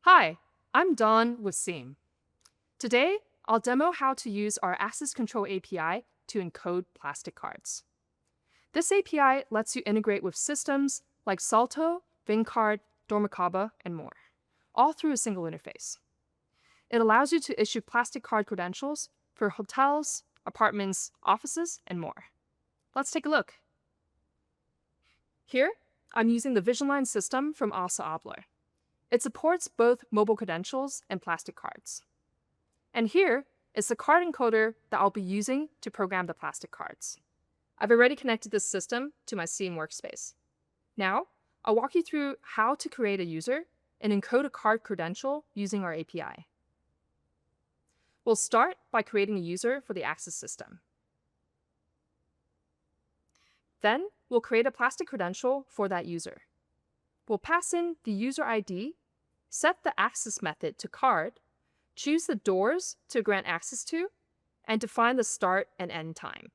Hi, I'm Don with Seam. Today, I'll demo how to use our access control API to encode plastic cards. This API lets you integrate with systems like Salto, Vincard, Dormakaba, and more, all through a single interface. It allows you to issue plastic card credentials for hotels, apartments, offices, and more. Let's take a look. Here, I'm using the Visionline system from ASA Abloy. It supports both mobile credentials and plastic cards. And here is the card encoder that I'll be using to program the plastic cards. I've already connected this system to my Seam workspace. Now, I'll walk you through how to create a user and encode a card credential using our API. We'll start by creating a user for the access system. Then, we'll create a plastic credential for that user. We'll pass in the user ID, set the access method to card, choose the doors to grant access to, and define the start and end time.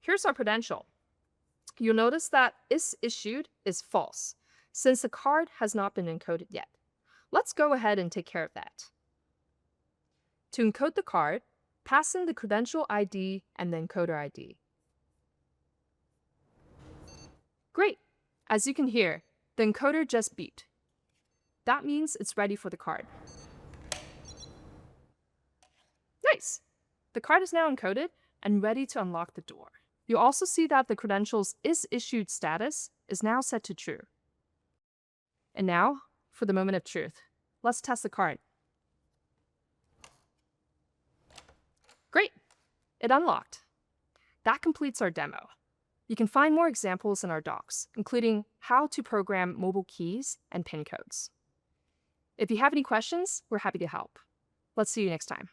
Here's our credential. You'll notice that is issued is false, since the card has not been encoded yet. Let's go ahead and take care of that. To encode the card, pass in the credential ID and the encoder ID. Great! As you can hear, the encoder just beeped. That means it's ready for the card. Nice! The card is now encoded and ready to unlock the door. You'll also see that the credential's isIssued status is now set to true. And now, for the moment of truth. Let's test the card. Great! It unlocked. That completes our demo. You can find more examples in our docs, including how to program mobile keys and PIN codes. If you have any questions, we're happy to help. Let's see you next time.